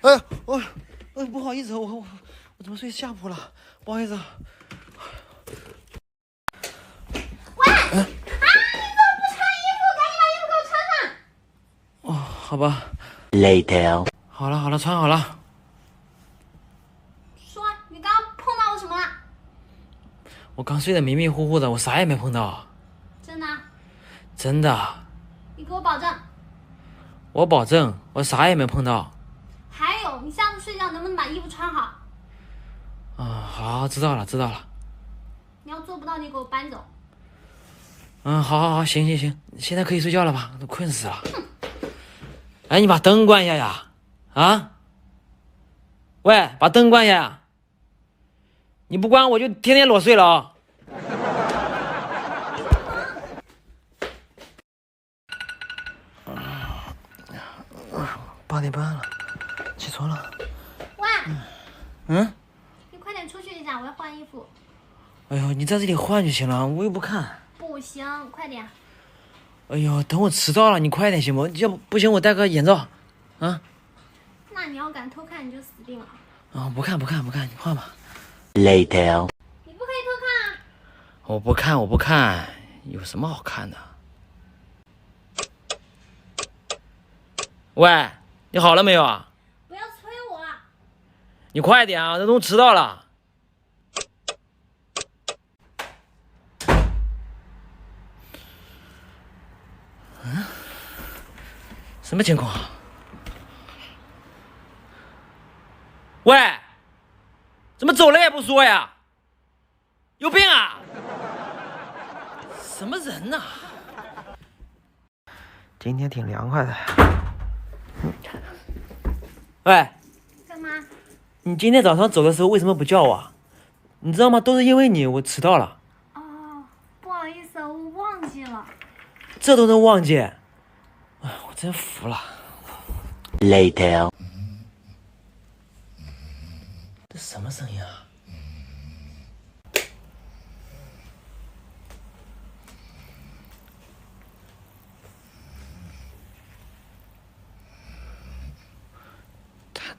哎，不好意思，我怎么睡下铺了？不好意思。喂，你怎么不穿衣服？赶紧把衣服给我穿上。哦，好吧。Later。好了，穿好了。说，你刚刚碰到我什么了？我刚睡得迷迷糊糊的，我啥也没碰到。真的？真的。你给我保证。我保证，我啥也没碰到。还有，你下次睡觉能不能把衣服穿好？好，知道了。你要做不到，你给我搬走。好，行，现在可以睡觉了吧？都困死了。哎，你把灯关一下呀！啊？喂，把灯关一下呀！你不关我就天天裸睡了啊！8点半了，起床了。喂。你快点出去一下，我要换衣服。哎呦，你在这里换就行了，我又不看。不行，快点。哎呦，等我迟到了，你快点行不？要不行，我戴个眼罩。啊？那你要敢偷看，你就死定了。不看，你换吧。Later。你不可以偷看啊！我不看，有什么好看的？喂，你好了没有啊？不要催我啊！你快点啊，都迟到了。什么情况？喂，怎么走了也不说呀？有病啊！什么人呐？今天挺凉快的。喂，干嘛？你今天早上走的时候为什么不叫我？你知道吗？都是因为你，我迟到了。哦，不好意思，我忘记了。这都能忘记？哎，我真服了。Later。这什么声音啊？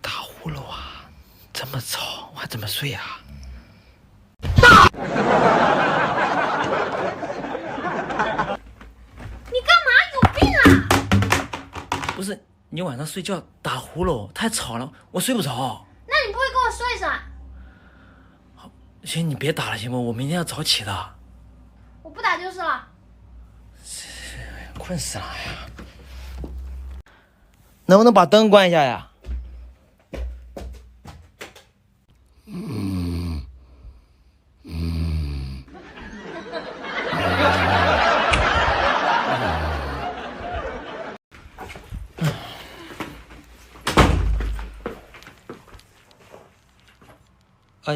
打呼噜啊！这么吵，我还怎么睡啊？你干嘛？有病啊！不是，你晚上睡觉打呼噜太吵了，我睡不着。那你不会跟我说一声啊？行，你别打了行不？我明天要早起的。我不打就是了。困死了呀！能不能把灯关一下呀？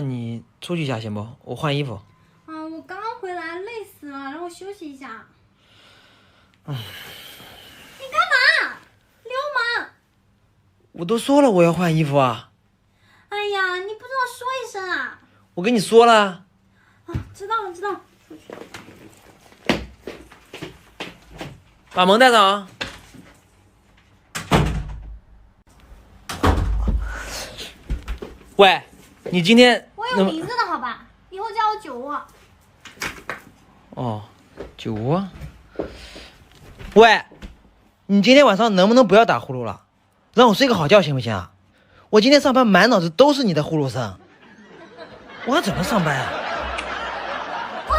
你出去一下行不？我换衣服。我刚刚回来，累死了，让我休息一下。你干嘛？流氓！我都说了我要换衣服啊！哎呀，你不知道说一声啊！我跟你说了。知道了。出去。把门带上啊！喂，你今天我有名字的好吧？以后叫我酒窝。哦，酒窝。喂，你今天晚上能不能不要打呼噜了？让我睡个好觉行不行啊？我今天上班满脑子都是你的呼噜声，我要怎么上班啊？滚！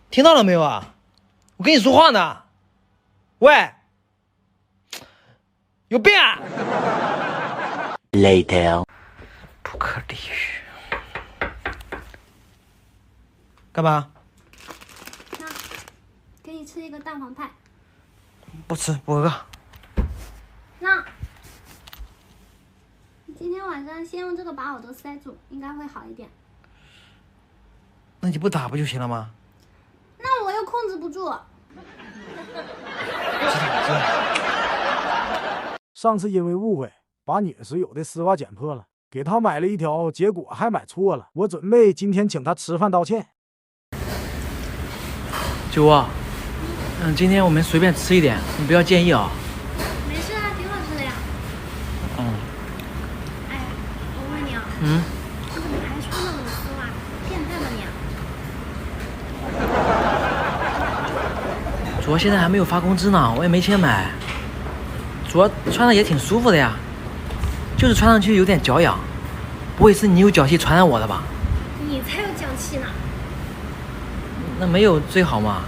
听到了没有啊？我跟你说话呢。喂，有病啊！ Later。不可理喻。干嘛？那，给你吃一个蛋黄派。不吃，不饿。那，你今天晚上先用这个把耳朵塞住，应该会好一点。那你不打不就行了吗？那我又控制不住。知道。上次因为误会，把你室友的丝袜剪破了，给他买了一条，结果还买错了。我准备今天请他吃饭道歉。酒窝，今天我们随便吃一点，你不要介意啊。没事，嗯，你怎么还穿那种丝袜？变态吧你！主要现在还没有发工资呢，我也没钱买。主要穿的也挺舒服的呀，就是穿上去有点脚痒，不会是你有脚气传染我的吧？你才有脚气呢。那没有最好嘛。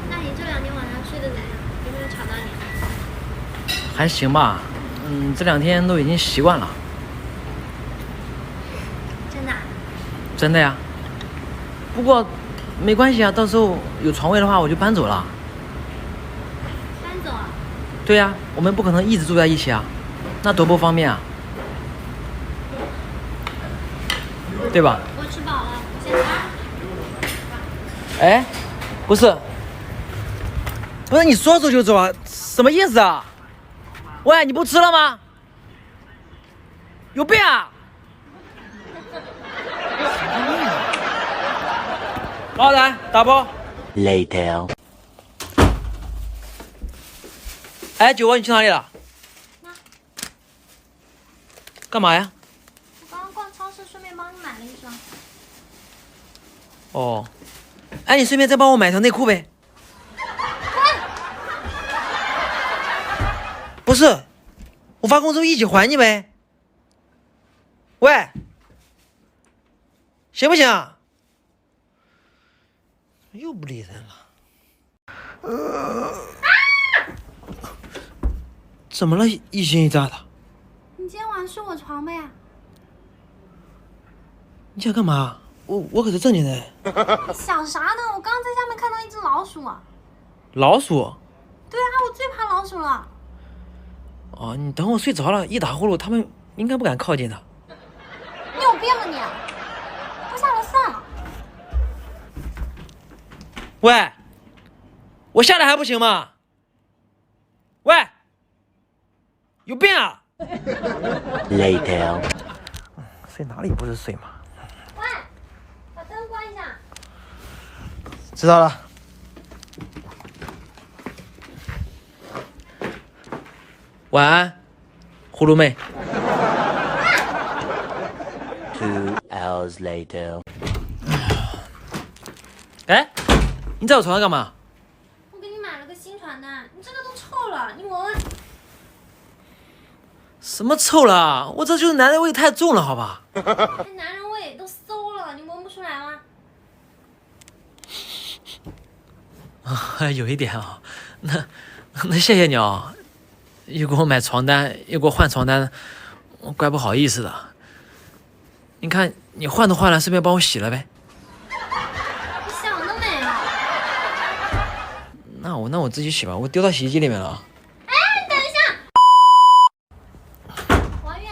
那你这2天晚上睡得咋样？有没有吵到你？还行吧，这2天都已经习惯了。真的啊？真的呀。不过没关系啊，到时候有床位的话我就搬走了。搬走啊？对呀，我们不可能一直住在一起啊，那多不方便啊，对吧？我吃饱了，我先走。哎，不是你说走就走啊，什么意思啊？喂，你不吃了吗？有病啊！老板，打包。 Later. 哎，酒窝，你去哪里了？那干嘛呀？我刚刚逛超市，顺便帮你买了一双。哦，哎，你顺便再帮我买条内裤呗。不是，我发工资一起还你呗。喂，行不行？又不理人了。怎么了？一惊一乍的。你今天晚上睡我床呗？你想干嘛？我可是正经人。你想啥呢？我刚刚在下面看到一只老鼠。老鼠？对啊，我最怕老鼠了。哦，你等我睡着了，一打呼噜，他们应该不敢靠近的。你有病吧你？不下来算了。喂，我下来还不行吗？喂，有病啊！ Later. 睡哪里不是睡嘛？喂，把灯关一下。知道了。晚安，葫芦妹。 2 hours later. 哎，你在我床上干嘛？我给你买了个新床单，你这个都臭了，你闻闻。什么臭了？我这就是男人味太重了，好吧？还男人味，都馊了，你闻不出来吗？有一点啊、那谢谢你啊、又给我买床单，又给我换床单，我怪不好意思的。你看你换都换了，顺便帮我洗了呗。你想得美啊！那我自己洗吧，我丢到洗衣机里面了。哎，等一下，王月，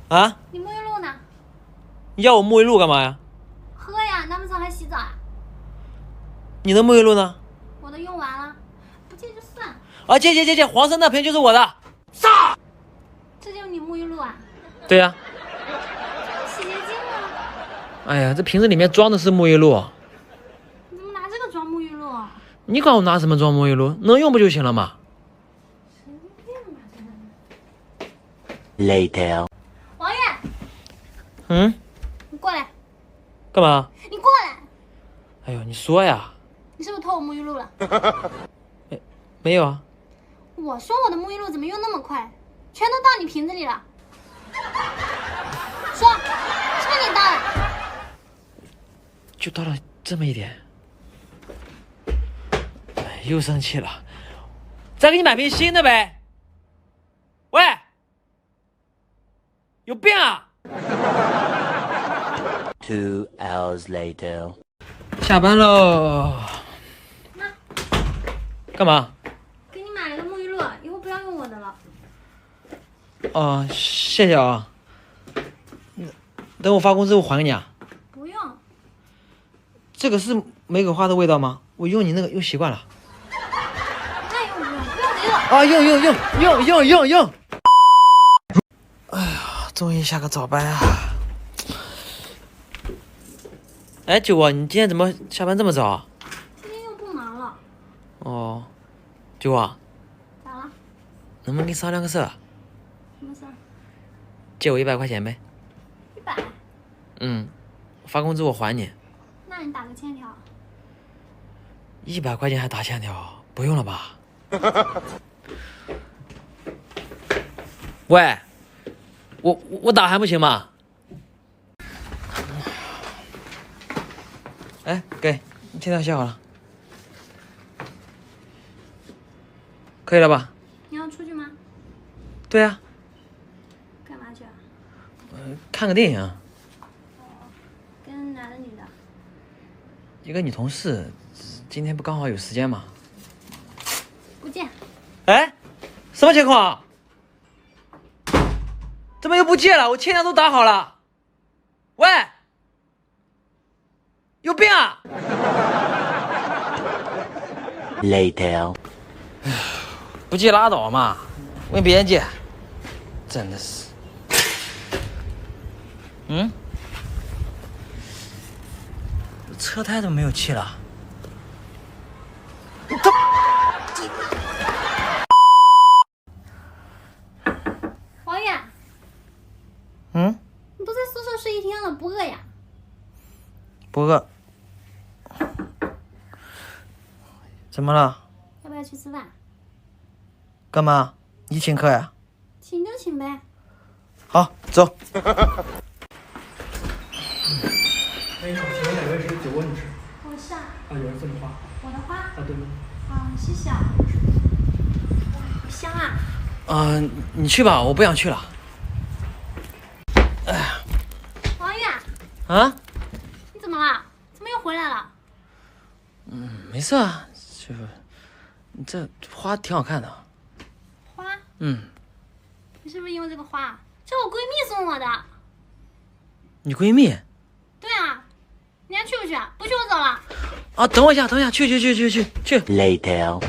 啊？你沐浴露呢？你要我沐浴露干嘛呀？喝呀，难不成还洗澡啊？你的沐浴露呢？我的用完了，不借就算了。啊，借，黄色那瓶就是我的。这就是你沐浴露啊？对呀、洗洁精呢？哎呀，这瓶子里面装的是沐浴露，你怎么拿这个装沐浴露？你管我拿什么装沐浴露？能用不就行了嘛？神经病吧，真的。 Later. 王月，嗯，你过来，干嘛？你过来，哎呦，你说呀？你是不是偷我沐浴露了？没有啊。我说我的沐浴露怎么用那么快，全都到你瓶子里了？说，是不是你倒的？就倒了这么一点。哎，又生气了，再给你买瓶新的呗。喂，有病啊！ 2 hours later. 下班喽。那干嘛？给你买了个沐浴露，以后不要用我的了。哦，谢谢啊。等我发工资我还给你啊。不用，这个是玫瑰花的味道吗？我用你那个用习惯了。那用不用？不用给我。啊，用。哎呀，终于下个早班啊！哎，九啊，你今天怎么下班这么早啊？今天又不忙了，哦，九啊，咋了？能不能跟你商量个事儿？什么事儿？借我100块钱呗。100？嗯，发工资我还你。那你打个欠条。100块钱还打欠条？不用了吧？喂，我打还不行吗？哎，给你欠条写好了，可以了吧？你要出去吗？对啊，干嘛去啊？看个电影。跟男的女的？一个女同事，今天不刚好有时间吗？不见。哎，什么情况？怎么又不借了？我欠条都打好了。喂，有病啊！ Later. 不借拉倒嘛，问别人借，真的是。嗯，车胎怎么没有气了？王远，嗯，你都在宿舍睡一天了，不饿呀？不饿。怎么了？要不要去吃饭？干嘛？你请客呀？请就请呗。好，走。哎，好，请问哪位是酒窝女士？我是啊。啊，有人送你花。我的花。啊，对吗？谢谢啊。香啊。你去吧，我不想去了。王远，啊？你怎么了？怎么又回来了？没事啊，这花挺好看的。花？嗯，你是不是因为这个花？这我闺蜜送我的。你闺蜜？对啊，你还去不去啊？不去我走了。啊，等我一下，去。 Later.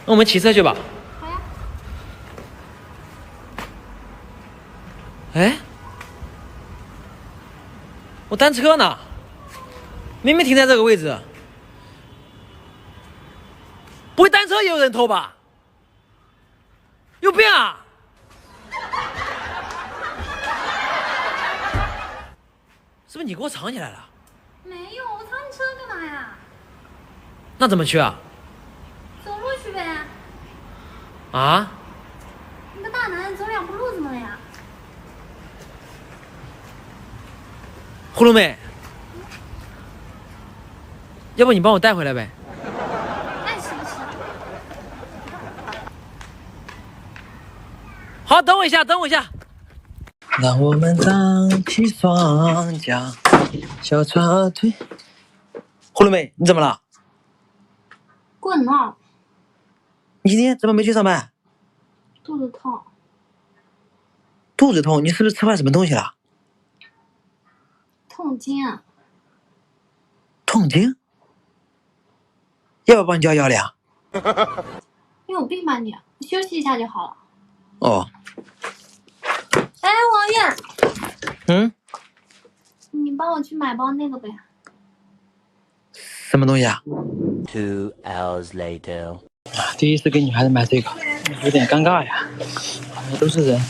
那我们骑车去吧。好呀。哎，我单车呢？明明停在这个位置，不会单车也有人偷吧？有病啊！是不是你给我藏起来了？没有，我藏你车干嘛呀？那怎么去啊？走路去呗。啊？你个大男人走2步路怎么了呀？葫芦妹，要不你帮我带回来呗？爱吃不吃。好，等我一下。让我们张起双脚，小叉腿。葫芦妹，你怎么了？滚了，你今天怎么没去上班？肚子痛。肚子痛，你是不是吃坏什么东西了？痛经。痛经？要不要帮你叫110？你有病吧你？你休息一下就好了。哦，哎，王爷，嗯，你帮我去买包那个呗。什么东西啊？ 2 hours later. 第一次给女孩子买这个，有点尴尬呀，都是人。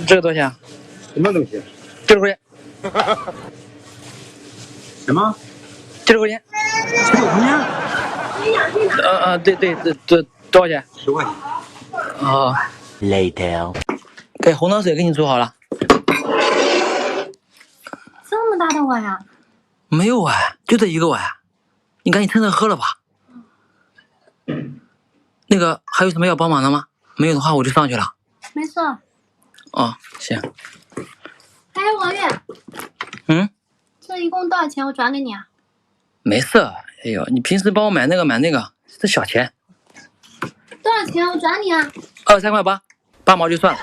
这个多少钱啊？什么东西？ 60块钱。什么？60块钱。？19块钱对，多少钱？10块钱。啊？ Later. 给红糖水给你煮好了。这么大的碗呀？没有碗，就这一个碗，你赶紧趁热喝了吧。那个还有什么要帮忙的吗？没有的话我就上去了。没事。哦，行。哎，王爷，嗯，这一共多少钱？我转给你啊。没事。哎呦，你平时帮我买那个，这小钱。多少钱？我转你啊。 23块8，8毛就算了。